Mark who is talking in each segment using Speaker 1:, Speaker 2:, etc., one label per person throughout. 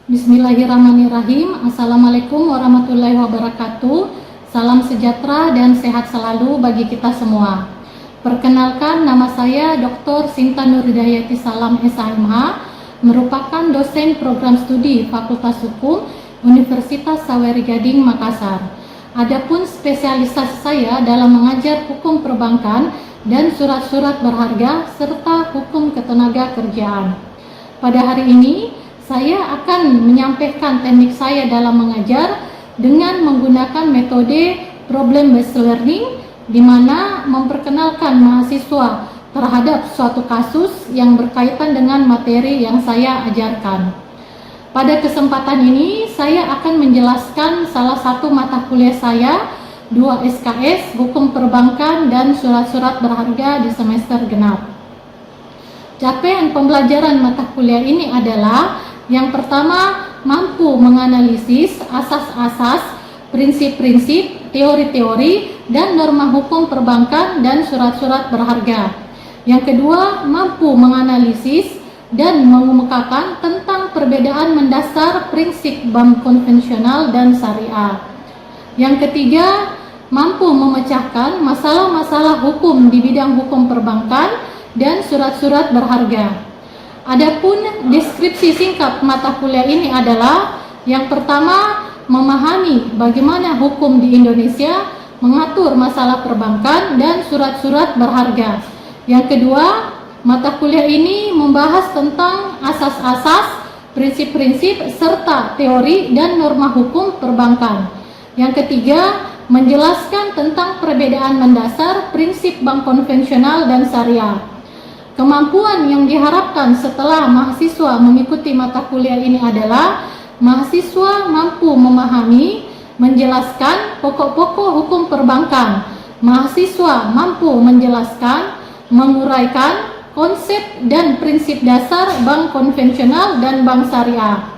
Speaker 1: Bismillahirrahmanirrahim. Assalamualaikum warahmatullahi wabarakatuh. Salam sejahtera dan sehat selalu bagi kita semua. Perkenalkan, nama saya Dr. Sinta Nurhidayati Salam SHMH, merupakan dosen program studi Fakultas Hukum Universitas Sawery Gading, Makassar. Adapun spesialisasi saya dalam mengajar hukum perbankan dan surat-surat berharga serta hukum ketenaga kerjaan. Pada hari ini saya akan menyampaikan teknik saya dalam mengajar dengan menggunakan metode problem based learning, di mana memperkenalkan mahasiswa terhadap suatu kasus yang berkaitan dengan materi yang saya ajarkan. Pada kesempatan ini saya akan menjelaskan salah satu mata kuliah saya, 2 SKS Hukum Perbankan dan Surat-surat Berharga di semester genap. Capaian pembelajaran mata kuliah ini adalah: yang pertama, mampu menganalisis asas-asas, prinsip-prinsip, teori-teori, dan norma hukum perbankan dan surat-surat berharga. Yang kedua, mampu menganalisis dan mengemukakan tentang perbedaan mendasar prinsip bank konvensional dan syariah. Yang ketiga, mampu memecahkan masalah-masalah hukum di bidang hukum perbankan dan surat-surat berharga. Adapun deskripsi singkat mata kuliah ini adalah: yang pertama, memahami bagaimana hukum di Indonesia mengatur masalah perbankan dan surat-surat berharga. Yang kedua, mata kuliah ini membahas tentang asas-asas, prinsip-prinsip, serta teori dan norma hukum perbankan. Yang ketiga, menjelaskan tentang perbedaan mendasar prinsip bank konvensional dan syariah. Kemampuan yang diharapkan setelah mahasiswa mengikuti mata kuliah ini adalah: mahasiswa mampu memahami, menjelaskan pokok-pokok hukum perbankan. Mahasiswa mampu menjelaskan, menguraikan konsep dan prinsip dasar bank konvensional dan bank syariah.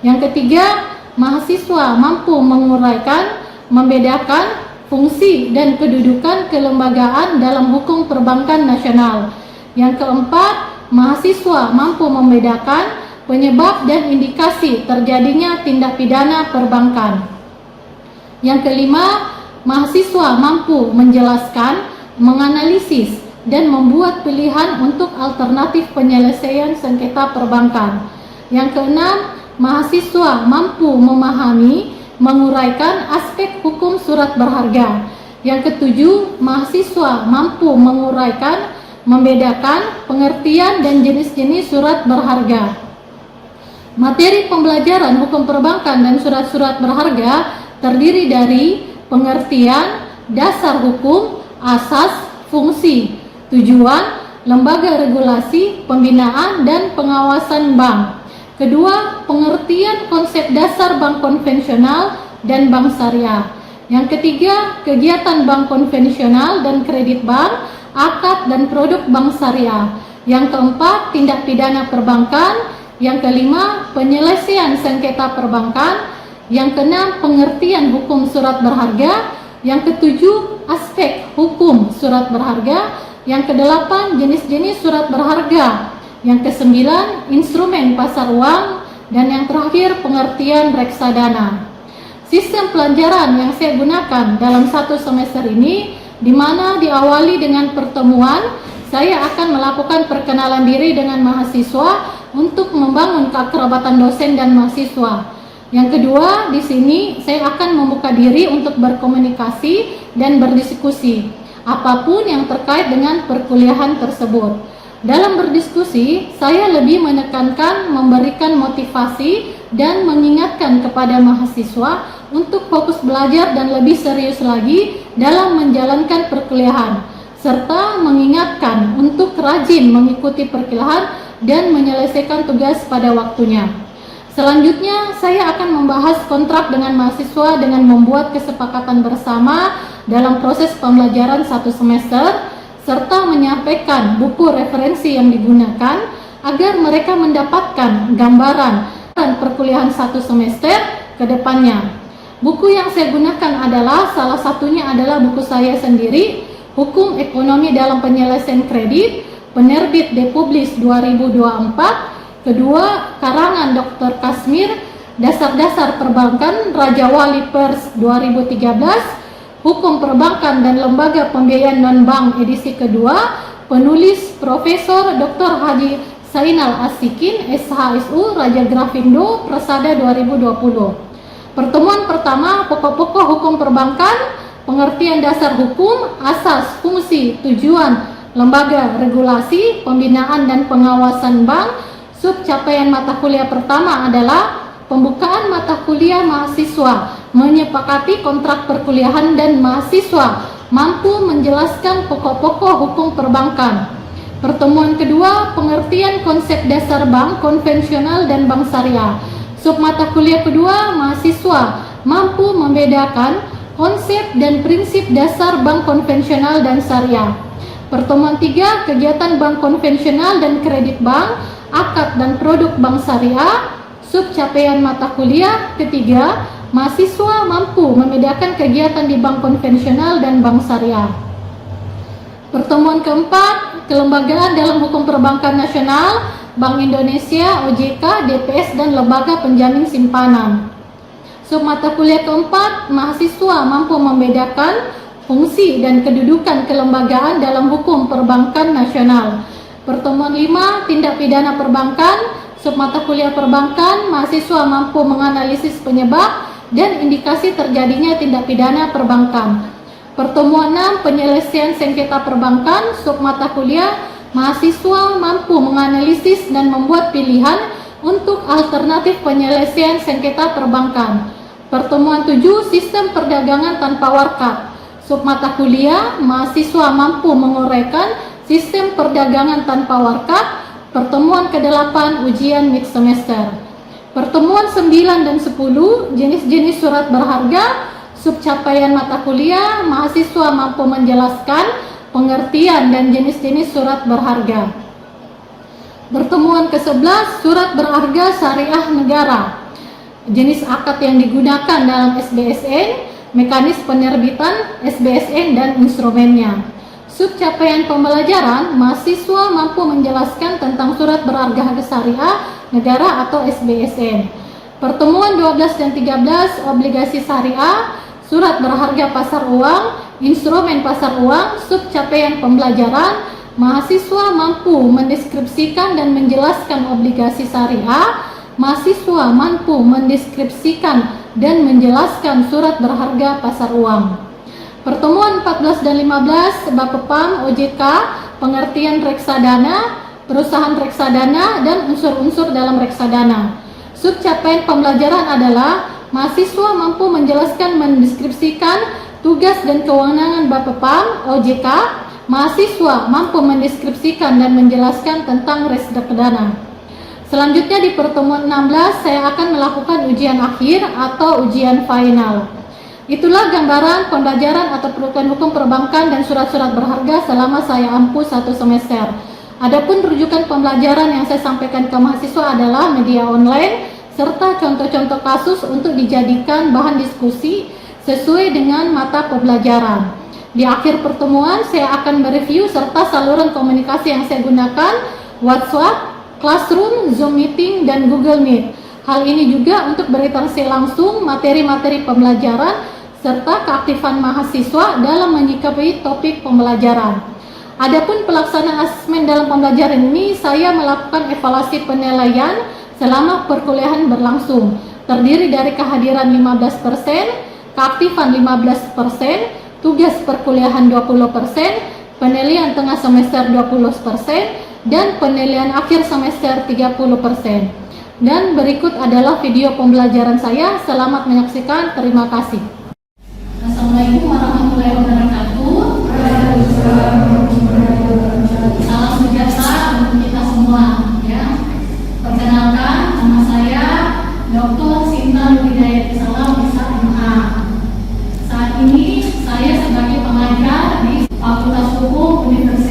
Speaker 1: Yang ketiga, mahasiswa mampu menguraikan, membedakan fungsi dan kedudukan kelembagaan dalam hukum perbankan nasional. Yang keempat, mahasiswa mampu membedakan penyebab dan indikasi terjadinya tindak pidana perbankan. Yang kelima, mahasiswa mampu menjelaskan, menganalisis, dan membuat pilihan untuk alternatif penyelesaian sengketa perbankan. Yang keenam, mahasiswa mampu memahami, menguraikan aspek hukum surat berharga. Yang ketujuh, mahasiswa mampu menguraikan, membedakan pengertian dan jenis-jenis surat berharga. Materi pembelajaran hukum perbankan dan surat-surat berharga terdiri dari pengertian, dasar hukum, asas, fungsi, tujuan, lembaga regulasi, pembinaan, dan pengawasan bank. Kedua, pengertian konsep dasar bank konvensional dan bank syariah. Yang ketiga, kegiatan bank konvensional dan kredit bank, akad dan produk bank syariah. Yang keempat, tindak pidana perbankan. Yang kelima, penyelesaian sengketa perbankan. Yang keenam, pengertian hukum surat berharga. Yang ketujuh, aspek hukum surat berharga. Yang kedelapan, jenis-jenis surat berharga. Yang kesembilan, instrumen pasar uang. Dan yang terakhir, pengertian reksadana. Sistem pelajaran yang saya gunakan dalam satu semester ini, di mana diawali dengan pertemuan, saya akan melakukan perkenalan diri dengan mahasiswa untuk membangun kekerabatan dosen dan mahasiswa. Yang kedua, di sini saya akan membuka diri untuk berkomunikasi dan berdiskusi apapun yang terkait dengan perkuliahan tersebut. Dalam berdiskusi, saya lebih menekankan memberikan motivasi dan mengingatkan kepada mahasiswa untuk fokus belajar dan lebih serius lagi dalam menjalankan perkuliahan, serta mengingatkan untuk rajin mengikuti perkuliahan dan menyelesaikan tugas pada waktunya. Selanjutnya, saya akan membahas kontrak dengan mahasiswa dengan membuat kesepakatan bersama dalam proses pembelajaran satu semester. serta menyampaikan buku referensi yang digunakan agar mereka mendapatkan gambaran dan perkuliahan satu semester ke depannya. Buku yang saya gunakan adalah, salah satunya adalah buku saya sendiri, Hukum Ekonomi dalam Penyelesaian Kredit, penerbit Depublis 2024. Kedua, karangan Dr. Kasmir, Dasar-Dasar Perbankan, Raja Wali Pers 2013, Hukum Perbankan dan Lembaga Pembiayaan Non-Bank edisi kedua, penulis Profesor Dr. Haji Zainal Asikin, SHSU, Raja Grafindo, Persada 2020. Pertemuan pertama, pokok-pokok hukum perbankan, pengertian dasar hukum, asas, fungsi, tujuan, lembaga, regulasi, pembinaan dan pengawasan bank. Sub capaian mata kuliah pertama adalah pembukaan mata kuliah mahasiswa menyepakati kontrak perkuliahan dan mahasiswa mampu menjelaskan pokok-pokok hukum perbankan. Pertemuan kedua, pengertian konsep dasar bank konvensional dan bank syariah. Sub mata kuliah kedua, mahasiswa mampu membedakan konsep dan prinsip dasar bank konvensional dan syariah. Pertemuan tiga, kegiatan bank konvensional dan kredit bank, akad dan produk bank syariah. Sub capaian mata kuliah ketiga, mahasiswa mampu membedakan kegiatan di bank konvensional dan bank syariah. Pertemuan keempat, kelembagaan dalam hukum perbankan nasional, Bank Indonesia, OJK, DPS, dan lembaga penjamin simpanan. Sub mata kuliah keempat, mahasiswa mampu membedakan fungsi dan kedudukan kelembagaan dalam hukum perbankan nasional. Pertemuan 5, tindak pidana perbankan. Sub mata kuliah perbankan, mahasiswa mampu menganalisis penyebab dan indikasi terjadinya tindak pidana perbankan. Pertemuan 6, penyelesaian sengketa perbankan. Sub mata kuliah, mahasiswa mampu menganalisis dan membuat pilihan untuk alternatif penyelesaian sengketa perbankan. Pertemuan 7, sistem perdagangan tanpa warkat. Sub mata kuliah, mahasiswa mampu menguraikan sistem perdagangan tanpa warkat. Pertemuan ke-8, ujian mid semester. Pertemuan 9 dan 10, jenis-jenis surat berharga. Sub capaian mata kuliah, mahasiswa mampu menjelaskan pengertian dan jenis-jenis surat berharga. Pertemuan ke-11, surat berharga syariah negara. Jenis akad yang digunakan dalam SBSN, mekanisme penerbitan SBSN dan instrumennya. Sub capaian pembelajaran, mahasiswa mampu menjelaskan tentang surat berharga syariah negara atau SBSN. Pertemuan 12 dan 13, obligasi syariah, surat berharga pasar uang, instrumen pasar uang. Sub capaian pembelajaran, mahasiswa mampu mendeskripsikan dan menjelaskan obligasi syariah. Mahasiswa mampu mendeskripsikan dan menjelaskan surat berharga pasar uang. Pertemuan 14 dan 15, Bapepam, OJK, pengertian reksadana, perusahaan reksadana dan unsur-unsur dalam reksadana. Sub capaian pembelajaran adalah mahasiswa mampu menjelaskan, mendeskripsikan tugas dan kewenangan Bapepam, OJK. Mahasiswa mampu mendeskripsikan dan menjelaskan tentang reksadana. Selanjutnya di pertemuan 16 saya akan melakukan ujian akhir atau ujian final. Itulah gambaran pembelajaran atau perkuliahan hukum perbankan dan surat-surat berharga selama saya ampuh satu semester. Adapun rujukan pembelajaran yang saya sampaikan ke mahasiswa adalah media online serta contoh-contoh kasus untuk dijadikan bahan diskusi sesuai dengan mata pembelajaran. Di akhir pertemuan saya akan mereview serta saluran komunikasi yang saya gunakan, WhatsApp, Classroom, Zoom Meeting, dan Google Meet. Hal ini juga untuk berinteraksi langsung materi-materi pembelajaran serta keaktifan mahasiswa dalam menyikapi topik pembelajaran. Adapun pelaksanaan asesmen dalam pembelajaran ini, saya melakukan evaluasi penilaian selama perkuliahan berlangsung, terdiri dari kehadiran 15%, keaktifan 15%, tugas perkuliahan 20%, penilaian tengah semester 20%, dan penilaian akhir semester 30%. Dan berikut adalah video pembelajaran saya. Selamat menyaksikan. Terima kasih. Assalamualaikum warahmatullahi wabarakatuh. Salam sejahtera untuk kita semua. Ya. Perkenalkan, nama saya Dr. Sinta Nuridayati Salam, SHMH. Saat ini saya sebagai pengajar di Fakultas Hukum Universitas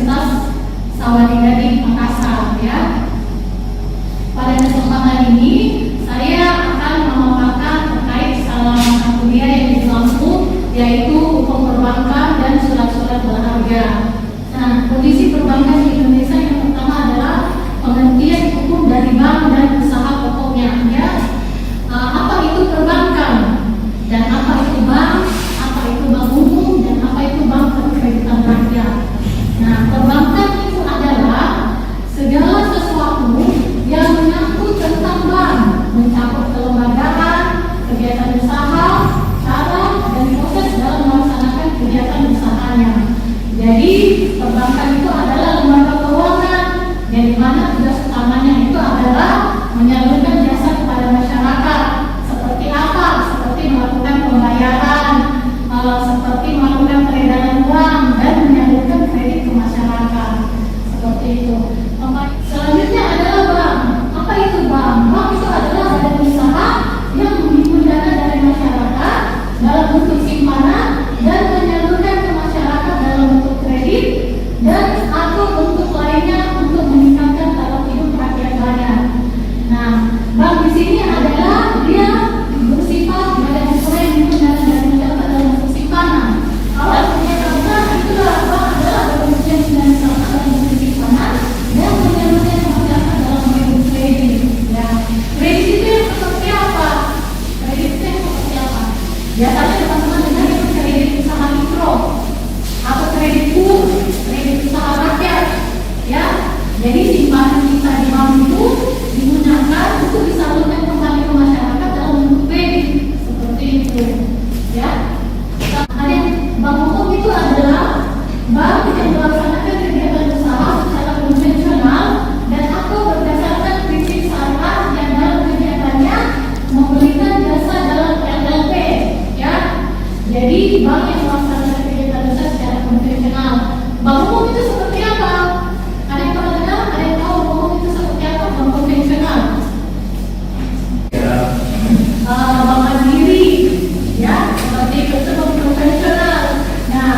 Speaker 1: menyalurkan jasa kepada masyarakat. Seperti apa? Seperti melakukan pembayaran, seperti melakukan peredaran uang dan menyalurkan kredit ke masyarakat. Seperti itu. Selanjutnya adalah bank. Apa itu bank? Bank itu adalah badan usaha yang menghimpun dana dari masyarakat dalam bentuk simpanan dan menyalurkan ke masyarakat dalam bentuk kredit dan atau bentuk lainnya untuk meningkatkan taraf hidup rakyat banyak. Nah, bank di sini adalah dia bersifat badan usaha yang menghimpun dana dari masyarakat dalam bentuk simpanan. Kalau punya tabungan itulah bank adalah badan usaha yang menghimpun dana dalam bentuk simpanan dan menyalurkan ke masyarakat dalam bentuk kredit. Ya, kredit itu yang seperti apa? Kredit itu yang seperti apa? Biasanya teman-teman dengar itu kredit usaha mikro atau kredit kredit usaha rakyat, ya. Jadi simpanan kita di bank itu digunakan untuk disalurkan kembali ke masyarakat dalam bentuk kredit seperti itu, ya. Ada bank umum itu adalah bank yang melaksanakan kegiatan usaha secara konvensional dan atau berdasarkan prinsip syariah yang dalam kegiatannya memberikan jasa dalam LLP, ya. Jadi bank yang melaksanakan kegiatan usaha secara konvensional. Bank umum itu seperti apa? Ada yang pernah dengar? Ada yang tahu bank umum itu seperti apa? Bank konvensional. Bank mandiri, ya, seperti itu bank konvensional. Nah,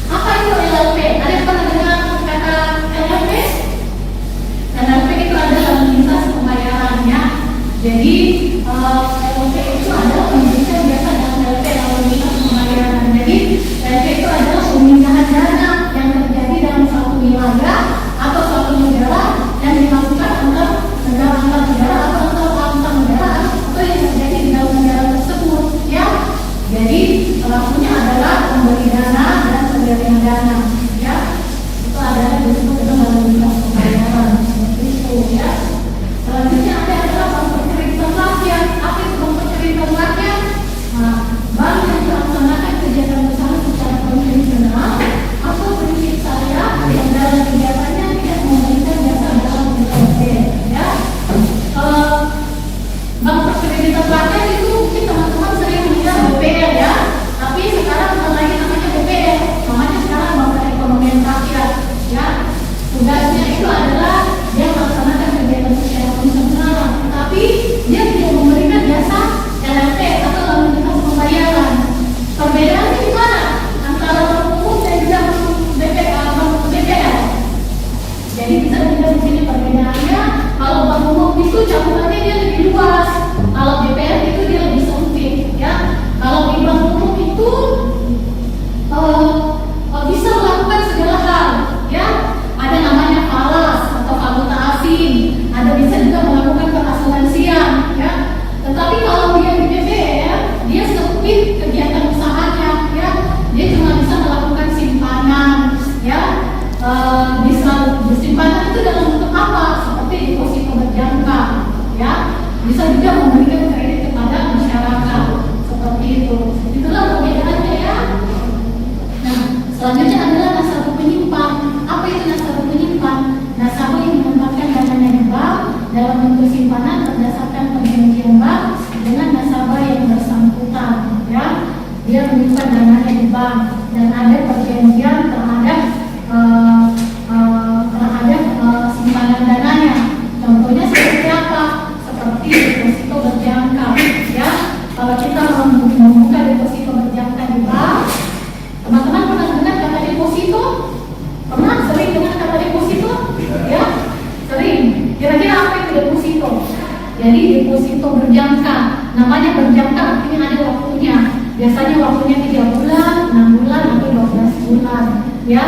Speaker 1: apa itu LLP? Ada yang pernah dengar kata LLP? LLP itu adalah lintas pembayaran, ya. Jadi LLP itu adalah memberikan jasa dalam LLP lalu lintas pembayaran. Jadi LLP itu adalah pemindahan dana yang terjadi dalam suatu wilayah atau suatu negara yang dilakukan antar negara atau antar negara atau yang terjadi di dalam negara tersebut, ya. Jadi pelakunya adalah pemberi dana dan penerima dana, ya. Itu adalah disebut dengan lalu lintas pembayaran seperti itu, ya. Selanjutnya adalah bank perkreditan rakyat. Apa itu bank perkreditan rakyat? Nah, bank yang melaksanakan kegiatan usaha secara konvensional atau prinsip syariah yang dalam kegiatannya tidak memberikan jasa dalam LLP, ya. Bank perkreditan rakyat itu mungkin teman-teman sering mendengar BPR, ya. Tapi sekarang bukan lagi namanya BPR, namanya sekarang Bank Perekonomian Rakyat, ya. Tugasnya itu adalah dia melaksanakan kegiatan secara konvensional, tapi dia tidak memberikan jasa LLP atau lalu lintas pembayaran. Perbedaannya di mana antara bank umum dan juga BPR? Jadi bisa dilihat di sini perbedaannya. Kalau bank umum itu cakupannya dia lebih luas, kalau BPR itu dia lebih sempit, ya. Kalau di bank umum itu bisa melakukan segala hal, ya. Ada namanya falas atau valuta asing, ada bisa juga melakukan perasuransian, ya. Tetapi kalau dia di BPR, dia sempit kegiatan usahanya, ya. Dia cuma bisa melakukan simpanan, ya. Bisa bersimpanan itu dalam bentuk apa? Seperti deposito berjangka, ya. Bisa juga memberikan kredit kepada masyarakat, seperti itu. Itulah perbedaannya, ya. Nah, selanjutnya adalah nasabah penyimpan. Apa itu nasabah penyimpan? Nasabah yang menempatkan dananya di bank dalam bentuk simpanan berdasarkan perjanjian bank dengan nasabah yang bersangkutan, ya. Dia menyimpan dananya di bank dan ada perjanjian terhadap simpanan dananya. Contohnya seperti apa? Seperti deposito berjangka, ya. Kalau kita membuka deposito berjangka di bank, teman-teman pernah dengar kata deposito? Pernah sering dengar kata deposito? Ya, sering. Kira-kira apa itu deposito? Jadi deposito berjangka. Namanya berjangka artinya ada waktunya. Biasanya waktunya 3 bulan, 6 bulan, atau 12 bulan, ya.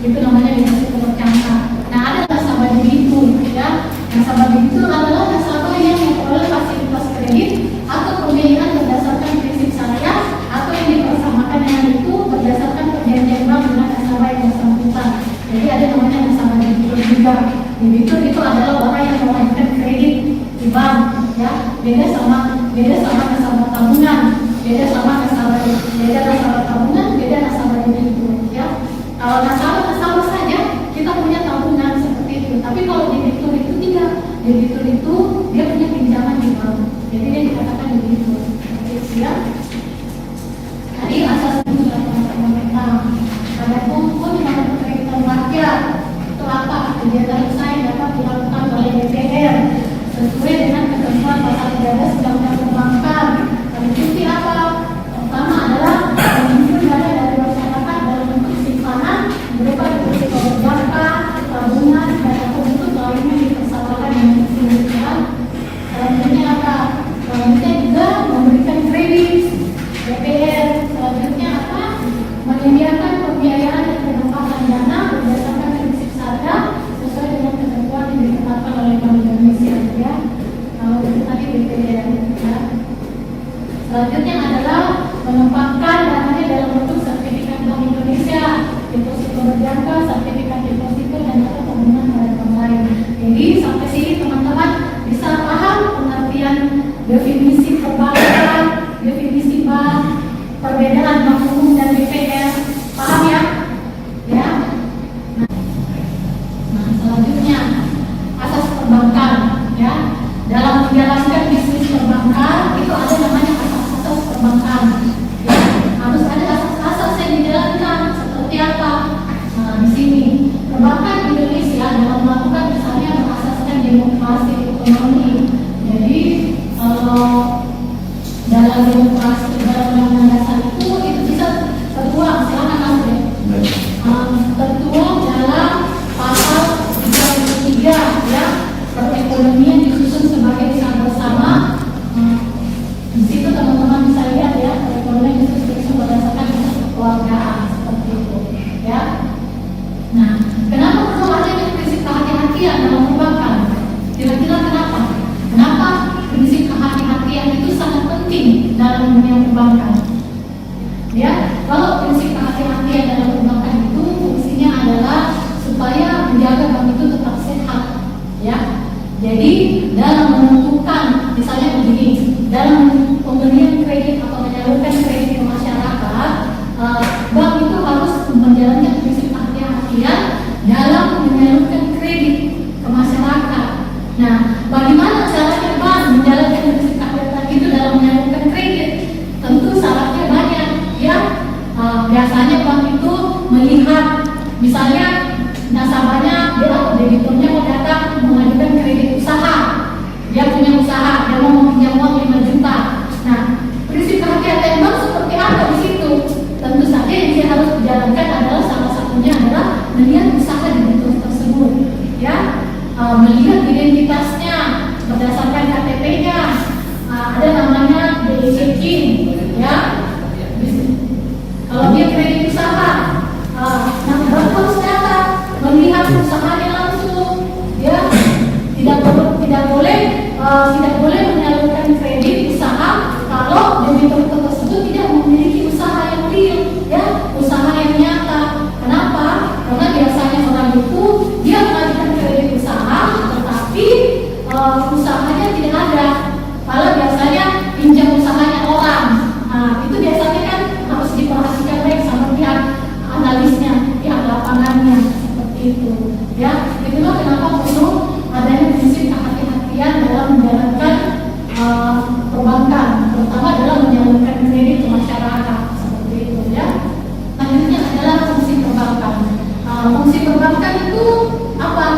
Speaker 1: Itu namanya deposito berjangka. Nah, ada nasabah debitur, ya. Nasabah debitur adalah nasabah yang memperoleh fasilitas kredit atau pembiayaan berdasarkan prinsip syariah atau yang dipersamakan dengan itu berdasarkan perjanjian bank dengan nasabah yang bersangkutan. Jadi ada namanya nasabah debitur juga. Debitur itu adalah orang yang mewajibkan kredit di bank, ya. Beda sama nasabah tabungan, beda nasabah tabungan, beda nasabah debitur, ya. Kalau nasabah saja kita punya tabungan seperti itu, tapi kalau debitur itu tidak. debitur itu dia punya pinjaman di bank. Jadi dia dikatakan debitur. Ya. Tadi asas itu sudah teman-teman. Adapun dalam perkreditan rakyat itu apa? Kegiatan usaha yang dapat dilakukan oleh DPR sesuai dengan ketentuan pasal 13 Undang-Undang Perbankan. Bukti apa? Pertama adalah mengumpul dana dari masyarakat dalam bentuk simpanan berupa deposito jangka, tabungan, dan atau bentuk lainnya dipersamakan dengan keseluruhan. Selanjutnya apa? Selanjutnya juga memberikan kredit DPR. Selanjutnya apa? Menyediakan pembiayaan dan penumpang dana berdasarkan prinsip sadar sesuai dengan ketentuan yang ditetapkan oleh Bank Indonesia. Ya, kalau itu tadi DPR. Ya. Selanjutnya adalah menempatkan dananya dalam bentuk sertifikat Bank Indonesia, deposito berjangka, sertifikat deposito, dan atau tabungan pada bank lain. Jadi sampai sini teman-teman bisa paham pengertian definisi perbankan, definisi bank, perbedaan bank umum dan BPR. Paham ya? Ya. Nah, selanjutnya asas perbankan. Ya, dalam menjalankan bisnis perbankan itu ada namanya asas perbankan. Ya, harus ada asas-asas yang dijalankan seperti apa? Nah, di sini perbankan Indonesia dalam melakukan misalnya mengasaskan demokrasi ekonomi. Jadi dalam demokrasi dalam undang-undang dasar itu bisa tertuang, silakan Mas ya. Tertuang dalam pasal 33 ya, perekonomian disusun sebagai usaha bersama. Di situ teman-teman bisa lihat ya, perekonomian disusun berdasarkan kekeluargaan seperti itu ya. Nah, kenapa perlu adanya prinsip kehati-hatian dalam perbankan? Kira-kira kenapa? Kenapa prinsip kehati-hatian itu sangat penting dalam dunia perbankan? Ya, kalau prinsip kehati-hatian dalam perbankan itu fungsinya adalah supaya menjaga bank itu tetap sehat. Ya, jadi dalam menentukan, misalnya begini, dalam pemberian kredit atau menyalurkan kredit ke masyarakat, bank itu harus menjalankan prinsip kehati-hatian dalam menyalurkan kredit ke masyarakat. Nah, bagaimana caranya bank menjalankan prinsip kehati-hatian itu dalam menyalurkan kredit? Tentu syaratnya banyak, ya. Biasanya bank itu melihat, misalnya nasabahnya dia atau debiturnya mau datang mengajukan kredit usaha, dia punya usaha, dia mau meminjam uang 5 juta. Nah, prinsip kehati-hatian bank seperti apa di situ? Tentu saja yang dia harus dijalankan adalah salah satunya adalah melihat usaha debitur tersebut, ya, melihat identitasnya berdasarkan KTP-nya, ada namanya BI checking, ya. Kalau dia kredit usaha, nah bank harus datang melihat usahanya langsung, ya. Tidak boleh menyalurkan kredit usaha kalau debitur tersebut tidak memiliki usaha yang real, ya, usaha yang nyata. Kenapa? Karena biasanya orang itu dia mengajukan kredit usaha, tetapi usahanya tidak ada. Kalau biasanya pinjam usahanya orang, nah itu biasanya kan harus diperhatikan baik sama pihak analisnya, pihak lapangannya, seperti itu. Ya, itulah kenapa perlu adanya prinsip kehati-hatian dalam menjalankan perbankan, terutama dalam menyalurkan kredit ke masyarakat, seperti itu ya. Selanjutnya adalah fungsi perbankan. Fungsi perbankan itu apa?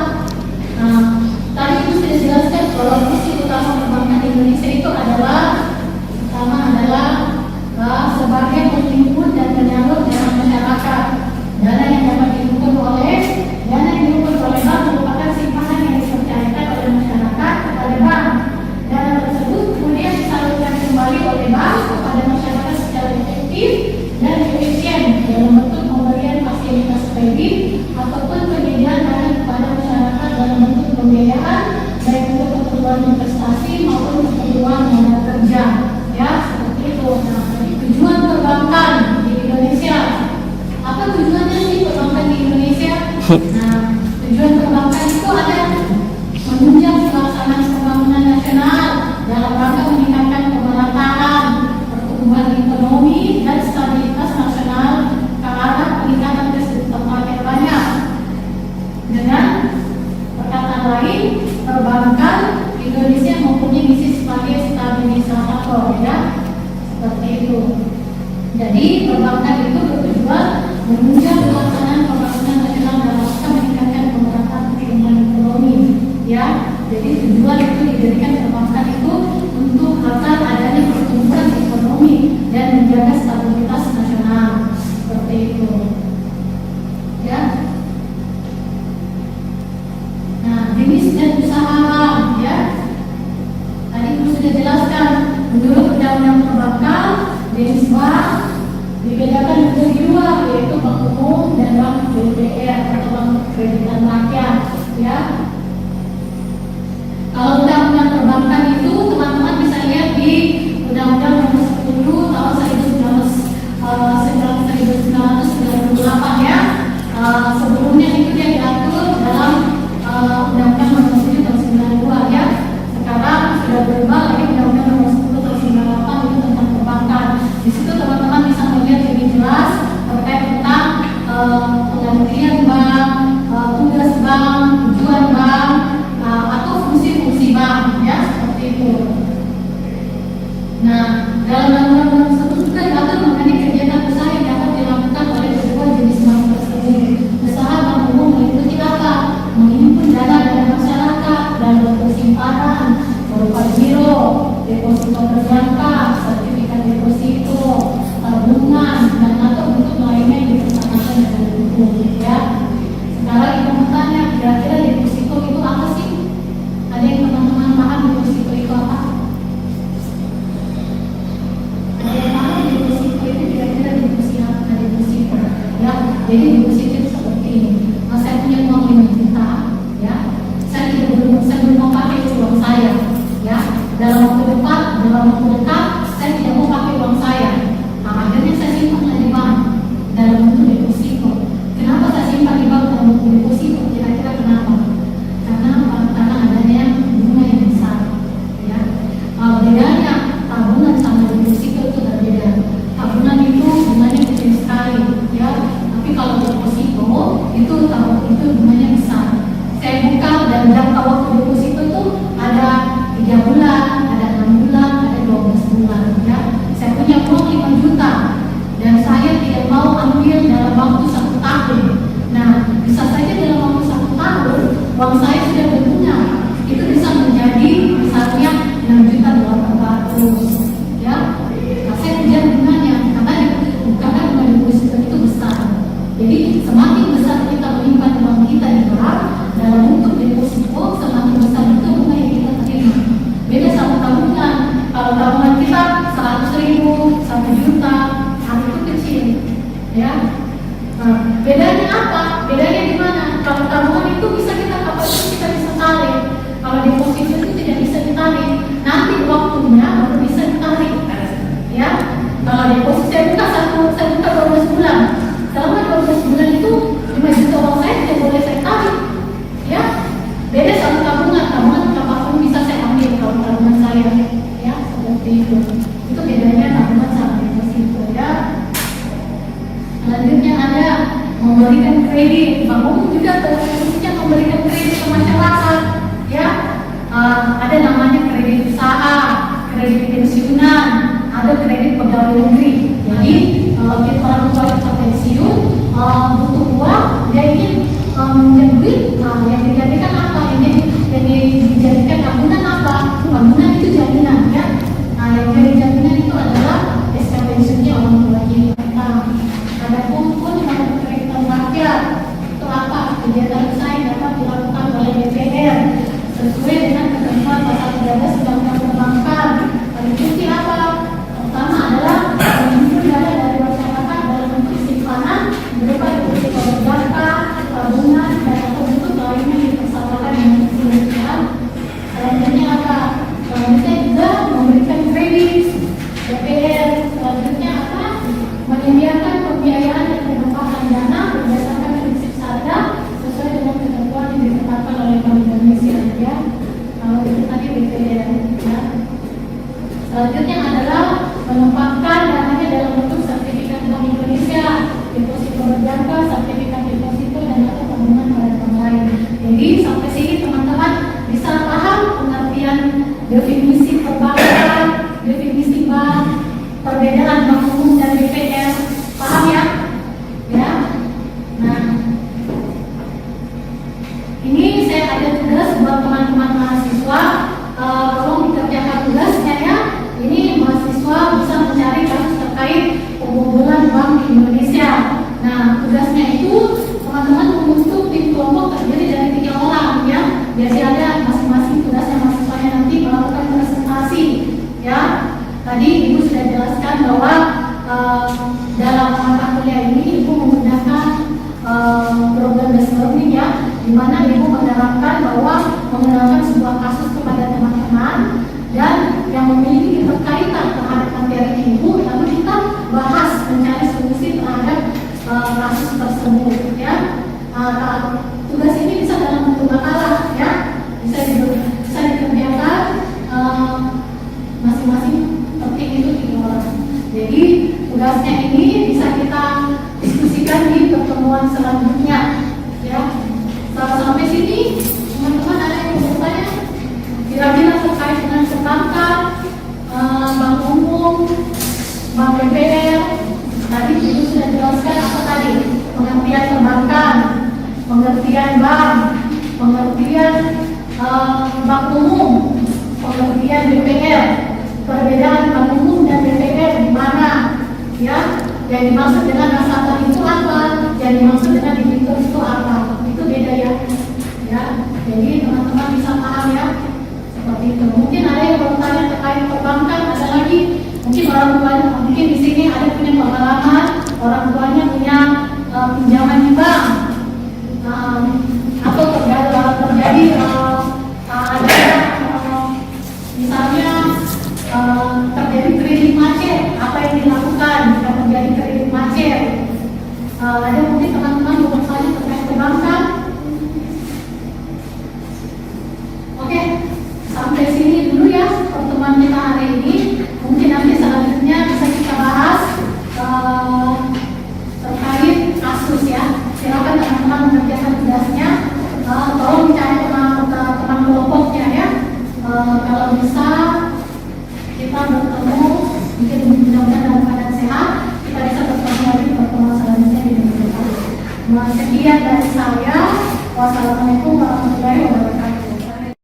Speaker 1: Tadi itu sudah dijelaskan bahwa fungsi utama perbankan Indonesia itu adalah pertama adalah sebagai penghimpun dan penyalur dana masyarakat. Dana yang dapat dihimpun oleh bank merupakan simpanan yang dipercayakan oleh masyarakat kepada bank. Dana tersebut kemudian disalurkan kembali oleh bank kepada masyarakat secara efektif dan efisien dalam bentuk pemberian fasilitas kredit ataupun penyediaan dana kepada masyarakat dalam bentuk pembiayaan baik untuk keperluan investasi maupun keperluan modal kerja, ya, seperti itu. Nah, tujuan perbankan di Indonesia, apa tujuannya sih perbankan di Indonesia? Nah, tujuan perbankan itu ada menunjang pelaksanaan pembangunan nasional dalam rangka meningkatkan pemerataan, pertumbuhan ekonomi dan stabilitas nasional ke arah peningkatan kesejahteraan rakyat banyak. Dengan perkataan lain, perbankan Indonesia mempunyai misi sebagai stabilisator, ya, seperti itu. Jadi perbankan itu bertujuan menunjang pelaksanaan pembangunan nasional dalam rangka meningkatkan pemerataan pertumbuhan ekonomi, ya. Jadi tujuan itu didirikan perbankan itu untuk agar adanya pertumbuhan ekonomi dan menjaga stabilitas nasional, seperti itu, ya. Nah, jenis dan usaha bank, ya. Tadi aku sudah jelaskan menurut undang-undang perbankan, jenis bank dibedakan menjadi dua, yaitu bank umum dan bank BPR atau bank kreditan rakyat, ya. Kalau undang-undang perbankan itu teman-teman bisa lihat di Undang-Undang Nomor 10 tahun 1998, ya. Sebelumnya itu dia diatur dalam Undang-Undang Nomor 7 tahun 92, ya. Sekarang sudah berubah lagi Undang-Undang Nomor 10 tahun 98 itu tentang perbankan. Di situ teman-teman bisa melihat lebih jelas terkait tentang penggantian bank, tugas bank, tujuan bank, atau fungsi-fungsi bank, ya, seperti itu. Nah, dalam Undang-Undang Nomor 10 juga diatur mengenai kegiatan usaha yang dapat dilakukan oleh kedua jenis bank tersebut. Usaha bank umum meliputi apa? Menghimpun dana dari masyarakat dan bentuk simpanan berupa giro, deposito berjangka, sertifikat deposito, tabungan, dan atau bentuk lainnya yang dipersamakan dengan hukum, ya. Sekarang kita bertanya, kira-kira deposito itu apa sih? Ada yang teman-teman paham deposito itu apa? Ada yang paham deposito itu kira-kira deposito, ya. Jadi deposito itu seperti ini. Saya punya uang 5 juta, ya. Saya belum mau pakai uang saya, ya. Dalam waktu dekat, saya tidak mau pakai uang saya. Nah, akhirnya saya simpan di bank dalam bentuk deposito. Kenapa saya simpan di bank dalam bentuk deposito? Kira-kira kenapa? Karena adanya bunga yang besar, ya. Bedanya tabungan sama deposito itu berbeda. Tabungan itu bunganya kecil sekali, ya. Tapi kalau deposito itu bunganya besar. Saya buka dan jangka waktu deposito itu ada 3 bulan, ada 6 bulan, ada 12 bulan, ya. Saya punya uang 5 juta dan saya tidak mau ambil dalam waktu 1 tahun. Nah, bisa saja dalam waktu 1 tahun uang saya sudah berbunga. Itu bisa menjadi misalnya 6.800.000, ya. Nah, saya kejar bunganya karena bunga deposito itu besar. Jadi semakin besar kita menyimpan uang kita di bank dalam bentuk deposito, semakin besar itu bunga yang kita terima. Beda sama tabungan. Kalau tabungan kita 100.000, 1 juta, itu kecil, ya. Nah, bedanya apa? Bedanya di mana? Kalau tabungan itu bisa kita kapan kita bisa tarik. Kalau deposito itu tidak bisa ditarik. Nanti waktunya baru bisa ditarik, ya. Kalau deposito saya buka 12 bulan. Selama 12 bulan itu 5 juta uang saya tidak boleh saya tarik, ya. Beda sama tabungan kapanpun bisa saya ambil kalau tabungan saya, ya, seperti itu. Itu bedanya tabungan sama deposito, ya. Selanjutnya ada memberikan kredit. Bank umum juga fungsinya memberikan kredit ke masyarakat, ya. Ada namanya kredit usaha, kredit pensiunan, ada kredit pegawai negeri. Jadi kalau kita orang tua kita pensiun butuh uang, dia ingin minjem duit, yang dijadikan apa? Yang dijadikan tabungan apa? Tabungan itu jaminan, ya. Nah, yang jadi jaminan itu adalah SK pensiunnya orang tua kita. Ada pun kreditan rakyat itu apa? Kegiatan usaha yang dapat dilakukan oleh DPR sesuai dengan ketentuan pasal 13 Undang-Undang Perbankan. Meliputi apa? Pertama adalah menghimpun dana dari masyarakat dalam bentuk simpanan berupa deposito berjangka, tabungan, dan atau bentuk lainnya yang dipersamakan dengan keseluruhan. Selanjutnya apa? Selanjutnya juga memberikan kredit DPR. Selanjutnya apa? Menyediakan pembiayaan dan penumpang dana berdasarkan prinsip sadar sesuai dengan program based learning ya, di mana Ibu menerapkan bahwa mengenalkan sebuah kasus kepada teman-teman dan yang memiliki keterkaitan terhadap materi Ibu, lalu kita bahas mencari solusi terhadap kasus tersebut ya. Tugas ini bisa dalam bentuk makalah ya, bisa dikerjakan masing-masing topik itu 3 orang. Jadi tugasnya ini bisa kita diskusikan di pertemuan selanjutnya ya. Sampai sini teman-teman ada yang mau bertanya kira-kira terkait dengan perbankan, bank umum, bank BPR. Tadi Ibu sudah jelaskan apa tadi, pengertian perbankan, pengertian bank, pengertian bank umum, pengertian BPR, perbedaan bank umum dan BPR di mana ya, yang dimaksud dengan nasabah itu apa, yang dimaksud dengan debitur itu apa, itu beda ya. Jadi teman-teman bisa paham ya, seperti itu. Mungkin ada yang bertanya terkait perbankan, ada lagi mungkin orang tuanya, mungkin di sini ada punya pengalaman orang tuanya punya pinjaman di bank, atau terjadi ada misalnya terjadi kredit macet, apa yang dilakukan jika terjadi kredit macet? Ada mungkin teman-teman yang bertanya terkait perbankan. Oke, sampai sini dulu ya pertemuan kita hari ini. Mungkin nanti selanjutnya bisa kita bahas terkait kasus ya. Silakan teman-teman mengerjakan tugasnya. Tolong cari teman kelompoknya ya. Kalau bisa kita bertemu, mungkin mudah-mudahan dalam keadaan sehat, kita bisa bertemu lagi di pertemuan selanjutnya di minggu depan. Sekian dari saya. Wassalamualaikum